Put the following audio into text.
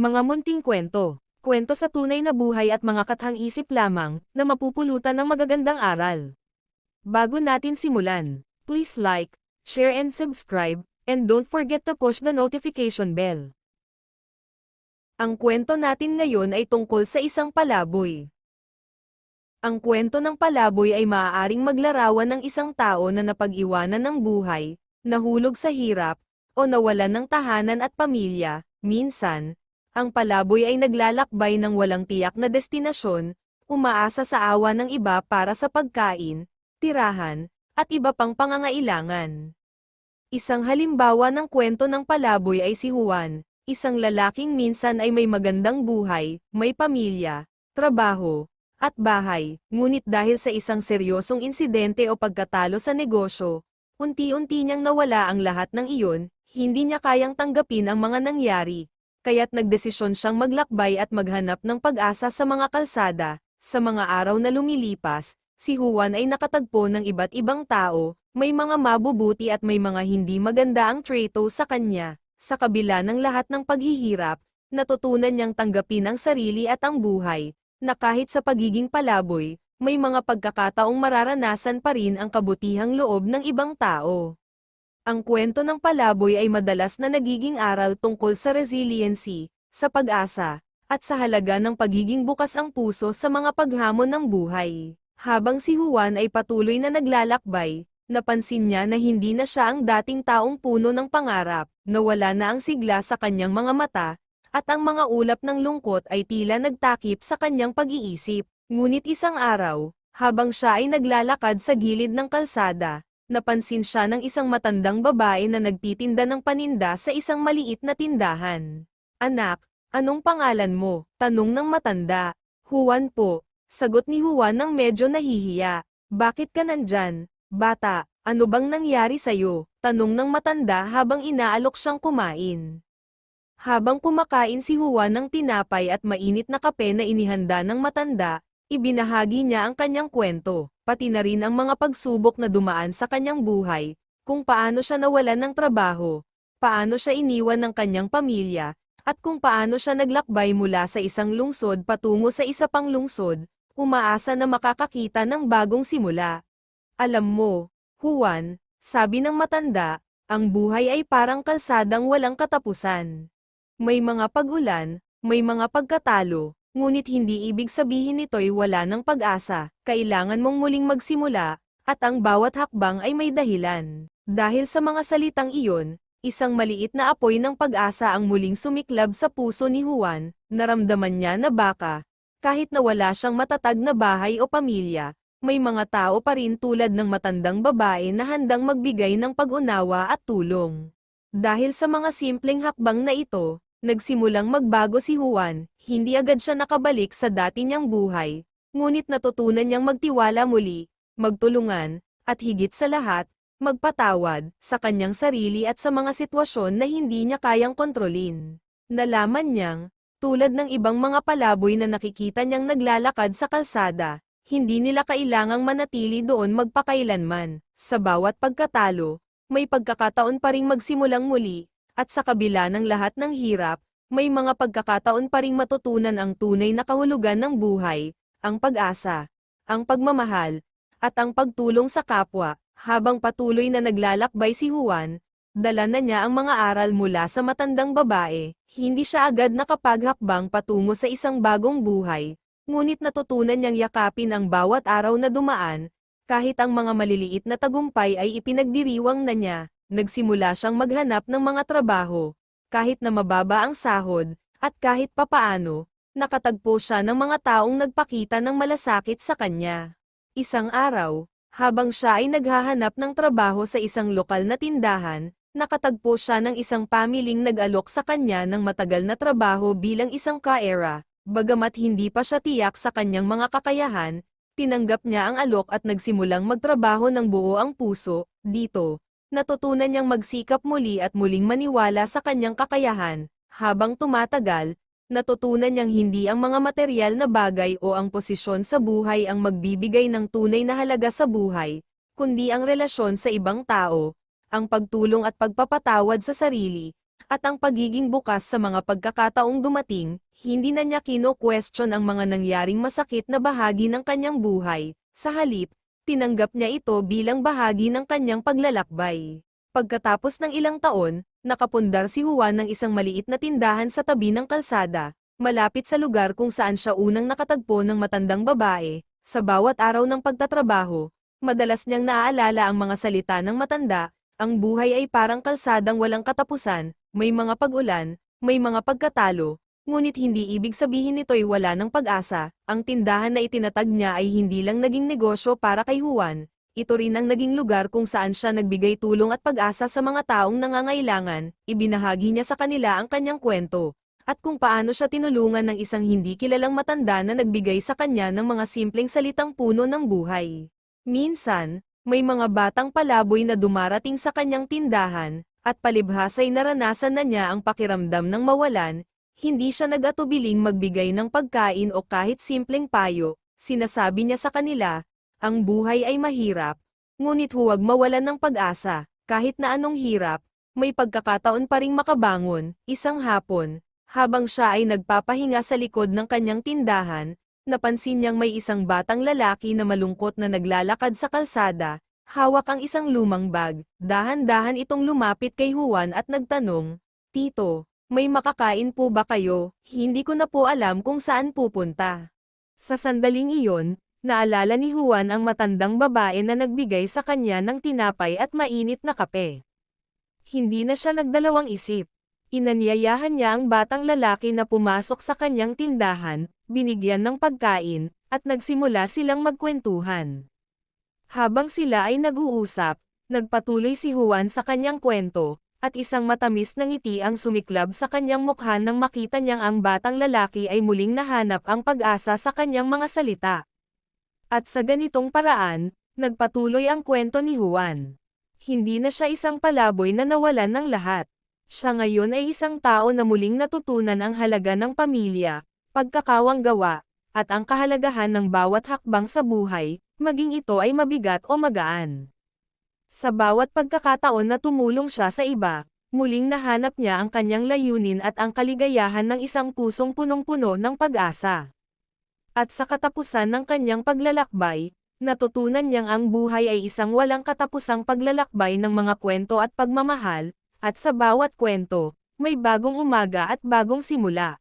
Mga munting kwento. Kwento sa tunay na buhay at mga kathang-isip lamang na mapupulutan ng magagandang aral. Bago natin simulan, please like, share and subscribe, and don't forget to push the notification bell. Ang kwento natin ngayon ay tungkol sa isang palaboy. Ang kwento ng palaboy ay maaaring maglarawan ng isang tao na napag-iwanan ng buhay, nahulog sa hirap, o nawalan ng tahanan at pamilya. Minsan, ang palaboy ay naglalakbay ng walang tiyak na destinasyon, umaasa sa awa ng iba para sa pagkain, tirahan, at iba pang pangangailangan. Isang halimbawa ng kwento ng palaboy ay si Juan, isang lalaking minsan ay may magandang buhay, may pamilya, trabaho, at bahay, ngunit dahil sa isang seryosong insidente o pagkatalo sa negosyo, unti-unti niyang nawala ang lahat ng iyon, hindi niya kayang tanggapin ang mga nangyari, kaya't nagdesisyon siyang maglakbay at maghanap ng pag-asa sa mga kalsada. Sa mga araw na lumilipas, si Juan ay nakatagpo ng iba't ibang tao, may mga mabubuti at may mga hindi maganda ang trato sa kanya. Sa kabila ng lahat ng paghihirap, natutunan niyang tanggapin ang sarili at ang buhay, na kahit sa pagiging palaboy, may mga pagkakataong mararanasan pa rin ang kabutihang loob ng ibang tao. Ang kwento ng palaboy ay madalas na nagiging aral tungkol sa resiliency, sa pag-asa, at sa halaga ng pagiging bukas ang puso sa mga paghamon ng buhay. Habang si Juan ay patuloy na naglalakbay, napansin niya na hindi na siya ang dating taong puno ng pangarap, nawala na ang sigla sa kanyang mga mata, at ang mga ulap ng lungkot ay tila nagtakip sa kanyang pag-iisip. Ngunit isang araw, habang siya ay naglalakad sa gilid ng kalsada, napansin siya ng isang matandang babae na nagtitinda ng paninda sa isang maliit na tindahan. "Anak, anong pangalan mo?" tanong ng matanda. "Juan po," sagot ni Juan nang medyo nahihiya. "Bakit ka nandyan, bata? Ano bang nangyari sa'yo?" tanong ng matanda habang inaalok siyang kumain. Habang kumakain si Juan ng tinapay at mainit na kape na inihanda ng matanda, ibinahagi niya ang kanyang kwento, pati na rin ang mga pagsubok na dumaan sa kanyang buhay, kung paano siya nawalan ng trabaho, paano siya iniwan ng kanyang pamilya, at kung paano siya naglakbay mula sa isang lungsod patungo sa isa pang lungsod, umaasa na makakakita ng bagong simula. "Alam mo, Juan," sabi ng matanda, "ang buhay ay parang kalsadang walang katapusan. May mga pag-ulan, may mga pagkatalo, ngunit hindi ibig sabihin nito'y wala ng pag-asa. Kailangan mong muling magsimula, at ang bawat hakbang ay may dahilan." Dahil sa mga salitang iyon, isang maliit na apoy ng pag-asa ang muling sumiklab sa puso ni Juan. Naramdaman niya na baka, kahit na wala siyang matatag na bahay o pamilya, may mga tao pa rin tulad ng matandang babae na handang magbigay ng pag-unawa at tulong. Dahil sa mga simpleng hakbang na ito, nagsimulang magbago si Juan. Hindi agad siya nakabalik sa dati niyang buhay, ngunit natutunan niyang magtiwala muli, magtulungan, at higit sa lahat, magpatawad sa kanyang sarili at sa mga sitwasyon na hindi niya kayang kontrolin. Nalaman niyang, tulad ng ibang mga palaboy na nakikita niyang naglalakad sa kalsada, hindi nila kailangang manatili doon magpakailanman. Sa bawat pagkatalo, may pagkakataon pa ring magsimulang muli, at sa kabila ng lahat ng hirap, may mga pagkakataon pa ring matutunan ang tunay na kahulugan ng buhay, ang pag-asa, ang pagmamahal, at ang pagtulong sa kapwa. Habang patuloy na naglalakbay si Juan, dala na niya ang mga aral mula sa matandang babae. Hindi siya agad nakapaghakbang patungo sa isang bagong buhay, ngunit natutunan niyang yakapin ang bawat araw na dumaan, kahit ang mga maliliit na tagumpay ay ipinagdiriwang na niya. Nagsimula siyang maghanap ng mga trabaho, kahit na mababa ang sahod, at kahit papaano, nakatagpo siya ng mga taong nagpakita ng malasakit sa kanya. Isang araw, habang siya ay naghahanap ng trabaho sa isang lokal na tindahan, nakatagpo siya ng isang pamilyeng nag-alok sa kanya ng matagal na trabaho bilang isang kaera. Bagamat hindi pa siya tiyak sa kanyang mga kakayahan, tinanggap niya ang alok at nagsimulang magtrabaho ng buo ang puso. Dito, natutunan niyang magsikap muli at muling maniwala sa kanyang kakayahan. Habang tumatagal, natutunan niyang hindi ang mga materyal na bagay o ang posisyon sa buhay ang magbibigay ng tunay na halaga sa buhay, kundi ang relasyon sa ibang tao, ang pagtulong at pagpapatawad sa sarili, at ang pagiging bukas sa mga pagkakataong dumating, hindi na niya kino-question ang mga nangyaring masakit na bahagi ng kanyang buhay. Sa halip, tinanggap niya ito bilang bahagi ng kanyang paglalakbay. Pagkatapos ng ilang taon, nakapundar si Juan ng isang maliit na tindahan sa tabi ng kalsada, malapit sa lugar kung saan siya unang nakatagpo ng matandang babae. Sa bawat araw ng pagtatrabaho, madalas niyang naaalala ang mga salita ng matanda, ang buhay ay parang kalsadang walang katapusan, may mga pag-ulan, may mga pagkatalo, ngunit hindi ibig sabihin nito'y wala ng pag-asa. Ang tindahan na itinatag niya ay hindi lang naging negosyo para kay Juan, ito rin ang naging lugar kung saan siya nagbigay tulong at pag-asa sa mga taong nangangailangan. Ibinahagi niya sa kanila ang kanyang kwento, at kung paano siya tinulungan ng isang hindi kilalang matanda na nagbigay sa kanya ng mga simpleng salitang puno ng buhay. Minsan, may mga batang palaboy na dumarating sa kanyang tindahan, at palibhasa'y naranasan na niya ang pakiramdam ng mawalan. Hindi siya nag-atubiling magbigay ng pagkain o kahit simpleng payo. Sinasabi niya sa kanila, ang buhay ay mahirap, ngunit huwag mawalan ng pag-asa. Kahit na anong hirap, may pagkakataon pa ring makabangon. Isang hapon, habang siya ay nagpapahinga sa likod ng kanyang tindahan, napansin niyang may isang batang lalaki na malungkot na naglalakad sa kalsada, hawak ang isang lumang bag. Dahan-dahan itong lumapit kay Juan at nagtanong, "Tito, may makakain po ba kayo? Hindi ko na po alam kung saan pupunta." Sa sandaling iyon, naalala ni Juan ang matandang babae na nagbigay sa kanya ng tinapay at mainit na kape. Hindi na siya nagdalawang isip. Inanyayahan niya ang batang lalaki na pumasok sa kanyang tindahan, binigyan ng pagkain, at nagsimula silang magkwentuhan. Habang sila ay nag-uusap, nagpatuloy si Juan sa kanyang kwento, at isang matamis na ngiti ang sumiklab sa kanyang mukha nang makita niyang ang batang lalaki ay muling nahanap ang pag-asa sa kanyang mga salita. At sa ganitong paraan, nagpatuloy ang kwento ni Juan. Hindi na siya isang palaboy na nawalan ng lahat. Siya ngayon ay isang tao na muling natutunan ang halaga ng pamilya, pagkakawang gawa, at ang kahalagahan ng bawat hakbang sa buhay, maging ito ay mabigat o magaan. Sa bawat pagkakataon na tumulong siya sa iba, muling nahanap niya ang kanyang layunin at ang kaligayahan ng isang pusong punong-puno ng pag-asa. At sa katapusan ng kanyang paglalakbay, natutunan niyang ang buhay ay isang walang katapusang paglalakbay ng mga kwento at pagmamahal, at sa bawat kwento, may bagong umaga at bagong simula.